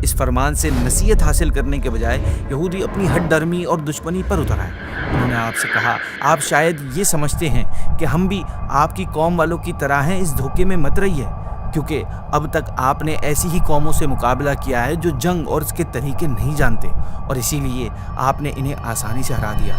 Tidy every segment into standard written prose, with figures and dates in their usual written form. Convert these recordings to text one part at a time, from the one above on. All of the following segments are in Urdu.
اس فرمان سے نصیحت حاصل کرنے کے بجائے یہودی اپنی ہٹ ڈرمی اور دشمنی پر اتر آئے۔ انہوں نے آپ سے کہا، آپ شاید یہ سمجھتے ہیں کہ ہم بھی آپ کی قوم والوں کی طرح ہیں، اس دھوکے میں مت رہیے، کیونکہ اب تک آپ نے ایسی ہی قوموں سے مقابلہ کیا ہے جو جنگ اور اس کے طریقے نہیں جانتے، اور اسی لیے آپ نے انہیں آسانی سے ہرا دیا۔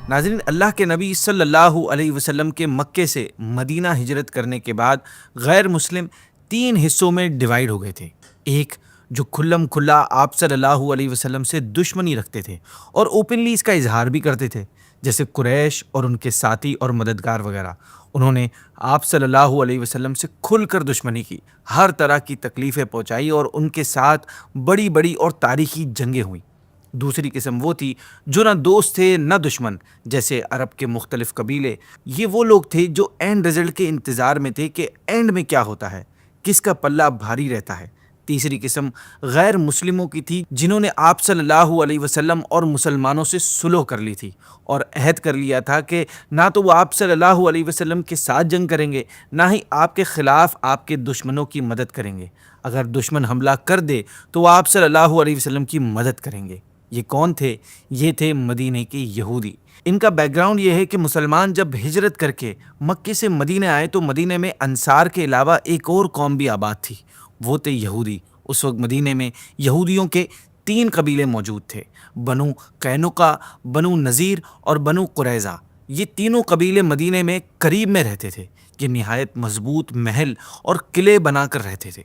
ناظرین، اللہ کے نبی صلی اللہ علیہ وسلم کے مکے سے مدینہ ہجرت کرنے کے بعد غیر مسلم 3 حصوں میں ڈیوائیڈ ہو گئے تھے۔ ایک جو کھلم کھلا آپ صلی اللہ علیہ وسلم سے دشمنی رکھتے تھے اور اوپنلی اس کا اظہار بھی کرتے تھے، جیسے قریش اور ان کے ساتھی اور مددگار وغیرہ۔ انہوں نے آپ صلی اللہ علیہ وسلم سے کھل کر دشمنی کی، ہر طرح کی تکلیفیں پہنچائی اور ان کے ساتھ بڑی بڑی اور تاریخی جنگیں ہوئیں۔ دوسری قسم وہ تھی جو نہ دوست تھے نہ دشمن، جیسے عرب کے مختلف قبیلے۔ یہ وہ لوگ تھے جو اینڈ رزلٹ کے انتظار میں تھے کہ اینڈ میں کیا ہوتا ہے، کس کا پلہ بھاری رہتا ہے۔ تیسری قسم غیر مسلموں کی تھی، جنہوں نے آپ صلی اللہ علیہ وسلم اور مسلمانوں سے صلح کر لی تھی اور عہد کر لیا تھا کہ نہ تو وہ آپ صلی اللہ علیہ وسلم کے ساتھ جنگ کریں گے، نہ ہی آپ کے خلاف آپ کے دشمنوں کی مدد کریں گے۔ اگر دشمن حملہ کر دے تو وہ آپ صلی اللہ علیہ وسلم کی مدد کریں گے۔ یہ کون تھے؟ یہ تھے مدینہ کے یہودی۔ ان کا بیک گراؤنڈ یہ ہے کہ مسلمان جب ہجرت کر کے مکے سے مدینہ آئے تو مدینہ میں انصار کے علاوہ ایک اور قوم بھی آباد تھی، وہ تھے یہودی۔ اس وقت مدینہ میں یہودیوں کے 3 قبیلے موجود تھے، بنو قینقاع، بنو نذیر اور بنو قریظہ۔ یہ تینوں قبیلے مدینہ میں قریب میں رہتے تھے۔ یہ نہایت مضبوط محل اور قلعے بنا کر رہتے تھے۔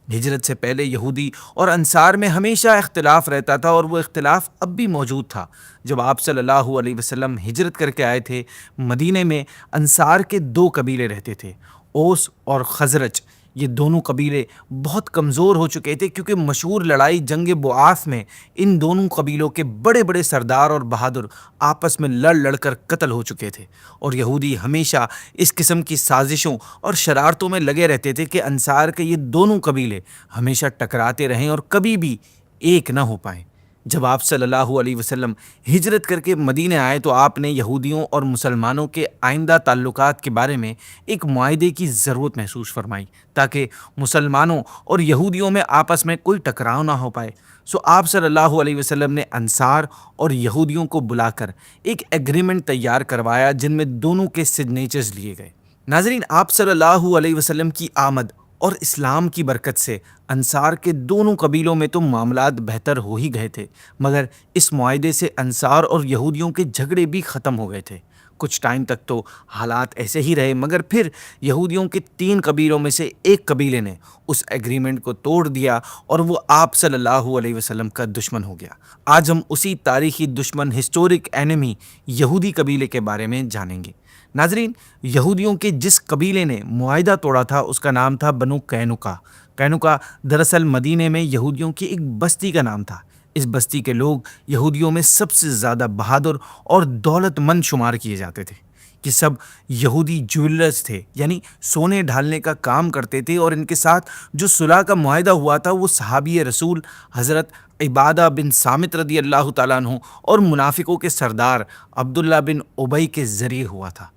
ہجرت سے پہلے یہودی اور انصار میں ہمیشہ اختلاف رہتا تھا، اور وہ اختلاف اب بھی موجود تھا۔ جب آپ صلی اللہ علیہ وسلم ہجرت کر کے آئے تھے، مدینہ میں انصار کے 2 قبیلے رہتے تھے، اوس اور خزرج۔ یہ دونوں قبیلے بہت کمزور ہو چکے تھے، کیونکہ مشہور لڑائی جنگ بعاث میں ان دونوں قبیلوں کے بڑے بڑے سردار اور بہادر آپس میں لڑ لڑ کر قتل ہو چکے تھے، اور یہودی ہمیشہ اس قسم کی سازشوں اور شرارتوں میں لگے رہتے تھے کہ انصار کے یہ دونوں قبیلے ہمیشہ ٹکراتے رہیں اور کبھی بھی ایک نہ ہو پائیں۔ جب آپ صلی اللہ علیہ وسلم ہجرت کر کے مدینہ آئے تو آپ نے یہودیوں اور مسلمانوں کے آئندہ تعلقات کے بارے میں ایک معاہدے کی ضرورت محسوس فرمائی، تاکہ مسلمانوں اور یہودیوں میں آپس میں کوئی ٹکراؤ نہ ہو پائے۔ سو آپ صلی اللہ علیہ وسلم نے انصار اور یہودیوں کو بلا کر ایک ایگریمنٹ تیار کروایا، جن میں دونوں کے سگنیچرز لیے گئے۔ ناظرین، آپ صلی اللہ علیہ وسلم کی آمد اور اسلام کی برکت سے انصار کے دونوں قبیلوں میں تو معاملات بہتر ہو ہی گئے تھے، مگر اس معاہدے سے انصار اور یہودیوں کے جھگڑے بھی ختم ہو گئے تھے۔ کچھ ٹائم تک تو حالات ایسے ہی رہے، مگر پھر یہودیوں کے 3 قبیلوں میں سے ایک قبیلے نے اس ایگریمنٹ کو توڑ دیا اور وہ آپ صلی اللہ علیہ وسلم کا دشمن ہو گیا۔ آج ہم اسی تاریخی دشمن، ہسٹورک اینمی یہودی قبیلے کے بارے میں جانیں گے۔ ناظرین، یہودیوں کے جس قبیلے نے معاہدہ توڑا تھا اس کا نام تھا بنو قینقاع۔ قینقاع دراصل مدینہ میں یہودیوں کی ایک بستی کا نام تھا۔ اس بستی کے لوگ یہودیوں میں سب سے زیادہ بہادر اور دولت مند شمار کیے جاتے تھے۔ یہ سب یہودی جویلرز تھے، یعنی سونے ڈھالنے کا کام کرتے تھے، اور ان کے ساتھ جو صلح کا معاہدہ ہوا تھا وہ صحابی رسول حضرت عبادہ بن صامت رضی اللہ تعالیٰ عنہ اور منافقوں کے سردار عبداللہ بن ابی کے ذریعے ہوا تھا۔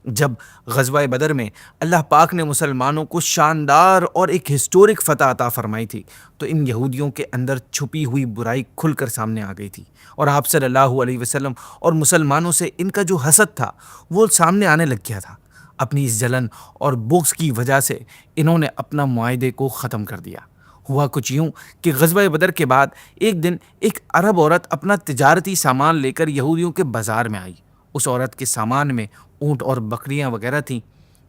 جب غزوہ بدر میں اللہ پاک نے مسلمانوں کو شاندار اور ایک ہسٹورک فتح عطا فرمائی تھی، تو ان یہودیوں کے اندر چھپی ہوئی برائی کھل کر سامنے آ گئی تھی، اور آپ صلی اللہ علیہ وسلم اور مسلمانوں سے ان کا جو حسد تھا وہ سامنے آنے لگ گیا تھا۔ اپنی اس جلن اور بغض کی وجہ سے انہوں نے اپنا معاہدے کو ختم کر دیا۔ ہوا کچھ یوں کہ غزوہ بدر کے بعد ایک دن ایک عرب عورت اپنا تجارتی سامان لے کر یہودیوں کے بازار میں آئی۔ اس عورت کے سامان میں اونٹ اور بکریاں وغیرہ تھیں۔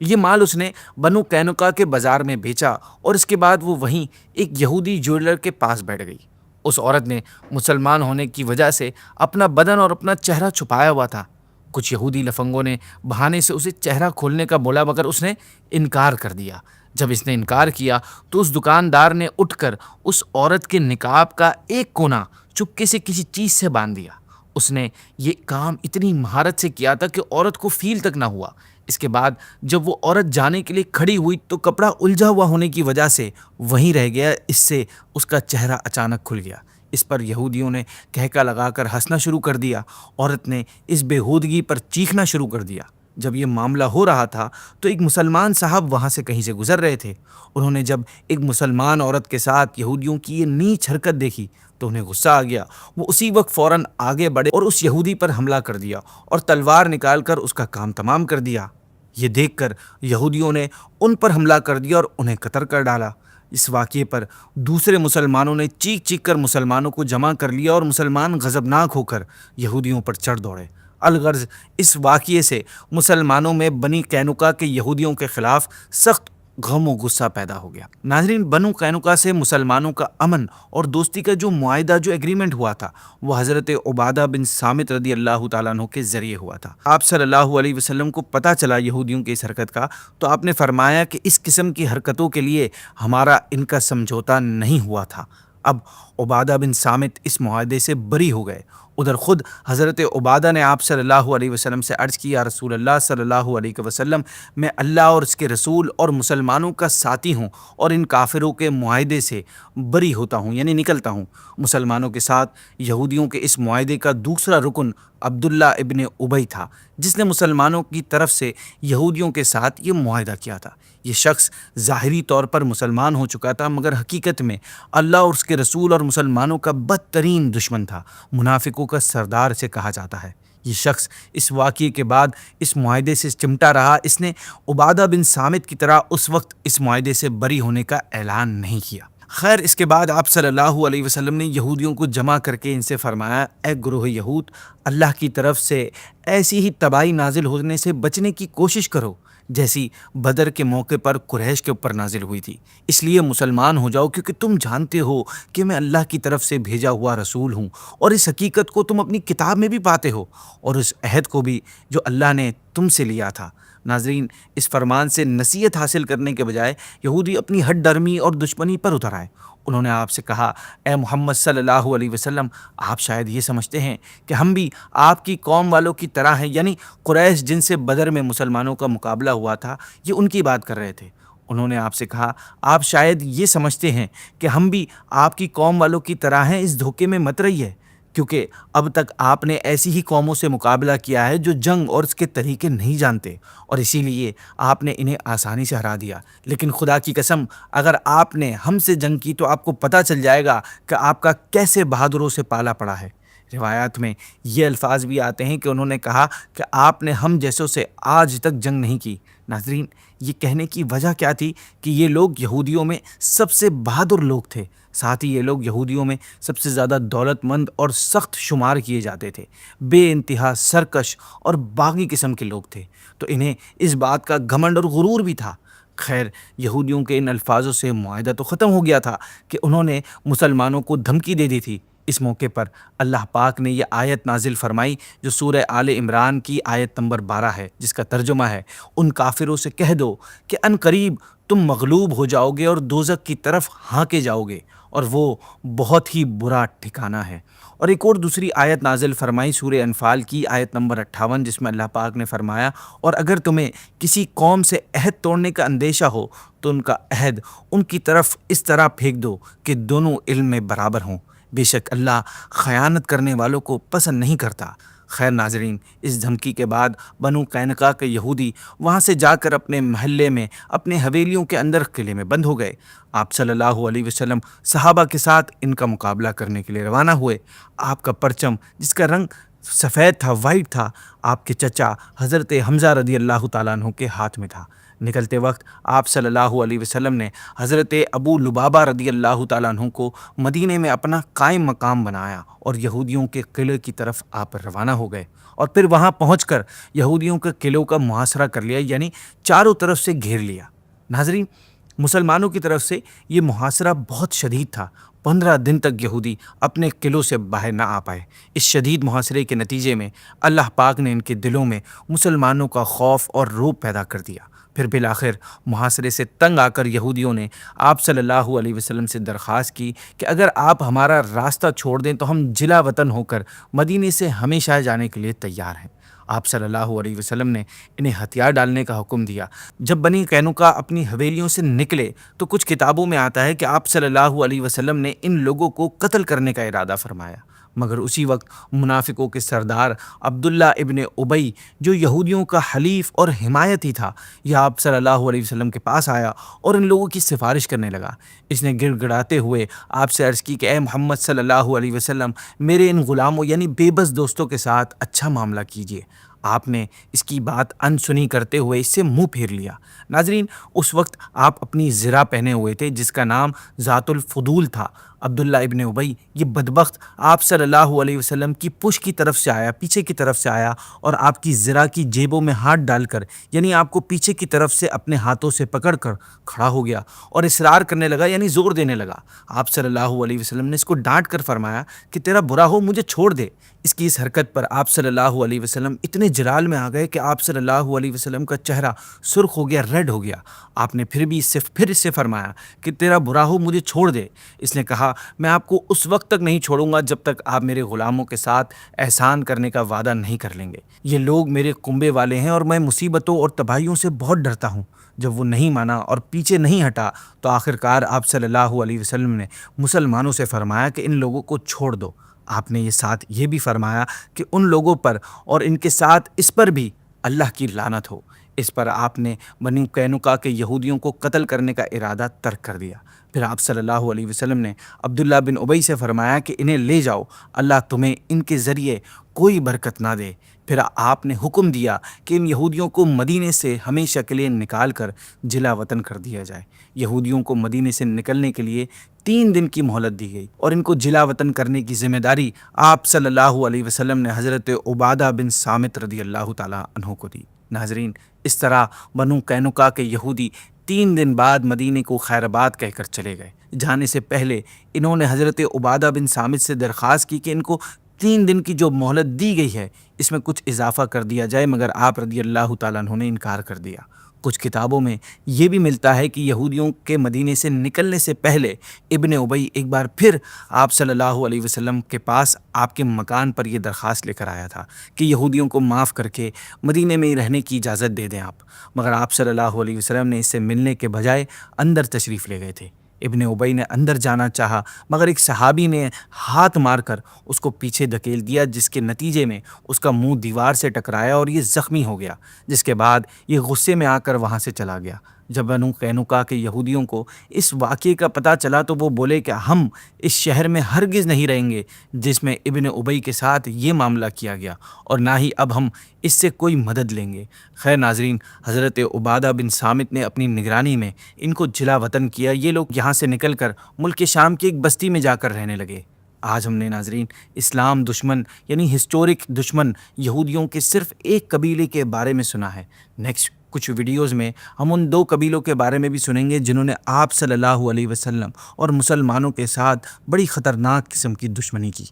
یہ مال اس نے بنو قینقاع کے بازار میں بیچا، اور اس کے بعد وہ وہیں ایک یہودی جویلر کے پاس بیٹھ گئی۔ اس عورت نے مسلمان ہونے کی وجہ سے اپنا بدن اور اپنا چہرہ چھپایا ہوا تھا۔ کچھ یہودی لفنگوں نے بہانے سے اسے چہرہ کھولنے کا بولا، مگر اس نے انکار کر دیا۔ جب اس نے انکار کیا تو اس دکاندار نے اٹھ کر اس عورت کے نقاب کا ایک کونا چپکے سے کسی چیز سے باندھ دیا۔ اس نے یہ کام اتنی مہارت سے کیا تھا کہ عورت کو فیل تک نہ ہوا۔ اس کے بعد جب وہ عورت جانے کے لیے کھڑی ہوئی تو کپڑا الجھا ہوا ہونے کی وجہ سے وہیں رہ گیا، اس سے اس کا چہرہ اچانک کھل گیا۔ اس پر یہودیوں نے کہکا لگا کر ہنسنا شروع کر دیا۔ عورت نے اس بے ہودگی پر چیخنا شروع کر دیا۔ جب یہ معاملہ ہو رہا تھا تو ایک مسلمان صاحب وہاں سے کہیں سے گزر رہے تھے۔ انہوں نے جب ایک مسلمان عورت کے ساتھ یہودیوں کی یہ نیچ حرکت دیکھی تو انہیں غصہ آ گیا۔ وہ اسی وقت فوراً آگے بڑھے اور اس یہودی پر حملہ کر دیا اور تلوار نکال کر اس کا کام تمام کر دیا۔ یہ دیکھ کر یہودیوں نے ان پر حملہ کر دیا اور انہیں قتل کر ڈالا۔ اس واقعے پر دوسرے مسلمانوں نے چیخ چیخ کر مسلمانوں کو جمع کر لیا اور مسلمان غضبناک ہو کر یہودیوں پر چڑھ دوڑے۔ الغرض اس واقعے سے مسلمانوں میں بنی قینقاع کے یہودیوں کے خلاف سخت غم و غصہ پیدا ہو گیا۔ ناظرین، بنو قینقاع سے مسلمانوں کا امن اور دوستی کا جو معاہدہ، جو ایگریمنٹ ہوا تھا، وہ حضرت عبادہ بن صامت رضی اللہ تعالیٰ عنہ کے ذریعے ہوا تھا۔ آپ صلی اللہ علیہ وسلم کو پتہ چلا یہودیوں کی اس حرکت کا، تو آپ نے فرمایا کہ اس قسم کی حرکتوں کے لیے ہمارا ان کا سمجھوتا نہیں ہوا تھا۔ اب عبادہ بن صامت اس معاہدے سے بری ہو گئے۔ ادھر خود حضرت عبادہ نے آپ صلی اللہ علیہ وسلم سے عرض کی، یا رسول اللہ صلی اللہ علیہ وسلم، میں اللہ اور اس کے رسول اور مسلمانوں کا ساتھی ہوں اور ان کافروں کے معاہدے سے بری ہوتا ہوں، یعنی نکلتا ہوں۔ مسلمانوں کے ساتھ یہودیوں کے اس معاہدے کا دوسرا رکن عبداللہ ابن ابی تھا، جس نے مسلمانوں کی طرف سے یہودیوں کے ساتھ یہ معاہدہ کیا تھا۔ یہ شخص ظاہری طور پر مسلمان ہو چکا تھا، مگر حقیقت میں اللہ اور اس کے رسول اور مسلمانوں کا بدترین دشمن تھا، منافقوں کا سردار سے کہا جاتا ہے۔ یہ شخص اس واقعے کے بعد اس معاہدے سے چمٹا رہا۔ اس نے عبادہ بن صامت کی طرح اس وقت اس معاہدے سے بری ہونے کا اعلان نہیں کیا۔ خیر، اس کے بعد آپ صلی اللہ علیہ وسلم نے یہودیوں کو جمع کر کے ان سے فرمایا، اے گروہ یہود، اللہ کی طرف سے ایسی ہی تباہی نازل ہونے سے بچنے کی کوشش کرو جیسی بدر کے موقع پر قریش کے اوپر نازل ہوئی تھی۔ اس لیے مسلمان ہو جاؤ، کیونکہ تم جانتے ہو کہ میں اللہ کی طرف سے بھیجا ہوا رسول ہوں، اور اس حقیقت کو تم اپنی کتاب میں بھی پاتے ہو، اور اس عہد کو بھی جو اللہ نے تم سے لیا تھا۔ ناظرین، اس فرمان سے نصیحت حاصل کرنے کے بجائے یہودی اپنی ہٹ ڈرمی اور دشمنی پر اتر آئے۔ انہوں نے آپ سے کہا، اے محمد صلی اللہ علیہ وسلم، آپ شاید یہ سمجھتے ہیں کہ ہم بھی آپ کی قوم والوں کی طرح ہیں، یعنی قریش جن سے بدر میں مسلمانوں کا مقابلہ ہوا تھا، یہ ان کی بات کر رہے تھے۔ انہوں نے آپ سے کہا، آپ شاید یہ سمجھتے ہیں کہ ہم بھی آپ کی قوم والوں کی طرح ہیں، اس دھوکے میں مت رہیے، کیونکہ اب تک آپ نے ایسی ہی قوموں سے مقابلہ کیا ہے جو جنگ اور اس کے طریقے نہیں جانتے، اور اسی لیے آپ نے انہیں آسانی سے ہرا دیا۔ لیکن خدا کی قسم، اگر آپ نے ہم سے جنگ کی تو آپ کو پتہ چل جائے گا کہ آپ کا کیسے بہادروں سے پالا پڑا ہے۔ روایات میں یہ الفاظ بھی آتے ہیں کہ انہوں نے کہا کہ آپ نے ہم جیسوں سے آج تک جنگ نہیں کی۔ ناظرین، یہ کہنے کی وجہ کیا تھی کہ یہ لوگ یہودیوں میں سب سے بہادر لوگ تھے، ساتھ ہی یہ لوگ یہودیوں میں سب سے زیادہ دولت مند اور سخت شمار کیے جاتے تھے، بے انتہا سرکش اور باغی قسم کے لوگ تھے، تو انہیں اس بات کا گھمنڈ اور غرور بھی تھا۔ خیر، یہودیوں کے ان الفاظوں سے معاہدہ تو ختم ہو گیا تھا کہ انہوں نے مسلمانوں کو دھمکی دے دی تھی۔ اس موقع پر اللہ پاک نے یہ آیت نازل فرمائی جو سورہ آل عمران کی آیت نمبر 12 ہے، جس کا ترجمہ ہے، ان کافروں سے کہہ دو کہ ان قریب تم مغلوب ہو جاؤ گے اور دوزخ کی طرف ہانکے جاؤ گے، اور وہ بہت ہی برا ٹھکانہ ہے۔ اور ایک اور دوسری آیت نازل فرمائی سورہ انفال کی آیت نمبر 58، جس میں اللہ پاک نے فرمایا، اور اگر تمہیں کسی قوم سے عہد توڑنے کا اندیشہ ہو تو ان کا عہد ان کی طرف اس طرح پھینک دو کہ دونوں علم میں برابر ہوں، بے شک اللہ خیانت کرنے والوں کو پسند نہیں کرتا۔ خیر ناظرین، اس دھمکی کے بعد بنو قینقاع کے یہودی وہاں سے جا کر اپنے محلے میں، اپنے حویلیوں کے اندر قلعے میں بند ہو گئے۔ آپ صلی اللہ علیہ وسلم صحابہ کے ساتھ ان کا مقابلہ کرنے کے لیے روانہ ہوئے۔ آپ کا پرچم، جس کا رنگ سفید تھا، وائٹ تھا، آپ کے چچا حضرت حمزہ رضی اللہ تعالیٰ عنہ کے ہاتھ میں تھا۔ نکلتے وقت آپ صلی اللہ علیہ وسلم نے حضرت ابو لبابہ رضی اللہ تعالیٰ عنہ کو مدینے میں اپنا قائم مقام بنایا اور یہودیوں کے قلعے کی طرف آپ روانہ ہو گئے، اور پھر وہاں پہنچ کر یہودیوں کے قلعوں کا محاصرہ کر لیا، یعنی چاروں طرف سے گھیر لیا۔ ناظرین، مسلمانوں کی طرف سے یہ محاصرہ بہت شدید تھا۔ 15 دن تک یہودی اپنے قلعوں سے باہر نہ آ پائے۔ اس شدید محاصرے کے نتیجے میں اللہ پاک نے ان کے دلوں میں مسلمانوں کا خوف اور رعب پیدا کر دیا۔ پھر بالآخر محاصرے سے تنگ آ کر یہودیوں نے آپ صلی اللہ علیہ وسلم سے درخواست کی کہ اگر آپ ہمارا راستہ چھوڑ دیں تو ہم جلا وطن ہو کر مدینے سے ہمیشہ جانے کے لیے تیار ہیں۔ آپ صلی اللہ علیہ وسلم نے انہیں ہتھیار ڈالنے کا حکم دیا۔ جب بنی قینقاع اپنی حویلیوں سے نکلے تو کچھ کتابوں میں آتا ہے کہ آپ صلی اللہ علیہ وسلم نے ان لوگوں کو قتل کرنے کا ارادہ فرمایا، مگر اسی وقت منافقوں کے سردار عبداللہ ابن ابی، جو یہودیوں کا حلیف اور حمایتی تھا، یہ آپ صلی اللہ علیہ وسلم کے پاس آیا اور ان لوگوں کی سفارش کرنے لگا۔ اس نے گڑ گڑاتے ہوئے آپ سے عرض کی کہ اے محمد صلی اللہ علیہ وسلم، میرے ان غلاموں یعنی بے بس دوستوں کے ساتھ اچھا معاملہ کیجیے۔ آپ نے اس کی بات انسنی کرتے ہوئے اس سے منہ پھیر لیا۔ ناظرین، اس وقت آپ اپنی زرہ پہنے ہوئے تھے جس کا نام ذات الفضول تھا۔ عبداللہ ابن ابی یہ بدبخت آپ صلی اللہ علیہ وسلم کی پش کی طرف سے آیا، پیچھے کی طرف سے آیا اور آپ کی زرہ کی جیبوں میں ہاتھ ڈال کر، یعنی آپ کو پیچھے کی طرف سے اپنے ہاتھوں سے پکڑ کر کھڑا ہو گیا اور اصرار کرنے لگا، یعنی زور دینے لگا۔ آپ صلی اللہ علیہ وسلم نے اس کو ڈانٹ کر فرمایا کہ تیرا برا ہو، مجھے چھوڑ دے۔ اس کی اس حرکت پر آپ صلی اللہ علیہ وسلم اتنے جلال میں آ گئے کہ آپ صلی اللہ علیہ وسلم کا چہرہ سرخ ہو گیا، ریڈ ہو گیا۔ آپ نے پھر اس سے فرمایا کہ تیرا برا ہو، مجھے چھوڑ دے۔ اس نے کہا میں آپ کو اس وقت تک نہیں چھوڑوں گا جب تک آپ میرے غلاموں کے ساتھ احسان کرنے کا وعدہ نہیں کر لیں گے۔ یہ لوگ میرے کنبے والے ہیں اور میں مصیبتوں اور تباہیوں سے بہت ڈرتا ہوں۔ جب وہ نہیں مانا اور پیچھے نہیں ہٹا تو آخرکار آپ صلی اللہ علیہ وسلم نے مسلمانوں سے فرمایا کہ ان لوگوں کو چھوڑ دو۔ آپ نے یہ بھی فرمایا کہ ان لوگوں پر اور ان کے ساتھ اس پر بھی اللہ کی لعنت ہو۔ اس پر آپ نے بنی قینقاع کے یہودیوں کو قتل کرنے کا ارادہ ترک کر دیا۔ پھر آپ صلی اللہ علیہ وسلم نے عبداللہ بن ابی سے فرمایا کہ انہیں لے جاؤ، اللہ تمہیں ان کے ذریعے کوئی برکت نہ دے۔ پھر آپ نے حکم دیا کہ ان یہودیوں کو مدینے سے ہمیشہ کے لیے نکال کر جلا وطن کر دیا جائے۔ یہودیوں کو مدینے سے نکلنے کے لیے 3 دن کی مہلت دی گئی اور ان کو جلا وطن کرنے کی ذمہ داری آپ صلی اللہ علیہ وسلم نے حضرت عبادہ بن صامت رضی اللہ تعالیٰ عنہ کو دی۔ ناظرین، اس طرح بنو قینقاع کے یہودی 3 دن بعد مدینے کو خیر آباد کہہ کر چلے گئے۔ جانے سے پہلے انہوں نے حضرت عبادہ بن صامت سے درخواست کی کہ ان کو 3 دن کی جو مہلت دی گئی ہے اس میں کچھ اضافہ کر دیا جائے، مگر آپ رضی اللہ تعالیٰ عنہ نے انکار کر دیا۔ کچھ کتابوں میں یہ بھی ملتا ہے کہ یہودیوں کے مدینے سے نکلنے سے پہلے ابن ابی ایک بار پھر آپ صلی اللہ علیہ وسلم کے پاس آپ کے مکان پر یہ درخواست لے کر آیا تھا کہ یہودیوں کو معاف کر کے مدینے میں ہی رہنے کی اجازت دے دیں آپ، مگر آپ صلی اللہ علیہ وسلم نے اس سے ملنے کے بجائے اندر تشریف لے گئے تھے۔ ابن ابی نے اندر جانا چاہا مگر ایک صحابی نے ہاتھ مار کر اس کو پیچھے دھکیل دیا، جس کے نتیجے میں اس کا منہ دیوار سے ٹکرایا اور یہ زخمی ہو گیا، جس کے بعد یہ غصے میں آ کر وہاں سے چلا گیا۔ جب بنو قینقاع کے یہودیوں کو اس واقعے کا پتہ چلا تو وہ بولے کہ ہم اس شہر میں ہرگز نہیں رہیں گے جس میں ابن ابی کے ساتھ یہ معاملہ کیا گیا، اور نہ ہی اب ہم اس سے کوئی مدد لیں گے۔ خیر ناظرین، حضرت عبادہ بن صامت نے اپنی نگرانی میں ان کو جلا وطن کیا۔ یہ لوگ یہاں سے نکل کر ملک شام کی ایک بستی میں جا کر رہنے لگے۔ آج ہم نے ناظرین اسلام دشمن یعنی ہسٹورک دشمن یہودیوں کے صرف ایک قبیلے کے بارے میں سنا ہے۔ نیکسٹ کچھ ویڈیوز میں ہم ان 2 قبیلوں کے بارے میں بھی سنیں گے جنہوں نے آپ صلی اللہ علیہ وسلم اور مسلمانوں کے ساتھ بڑی خطرناک قسم کی دشمنی کی۔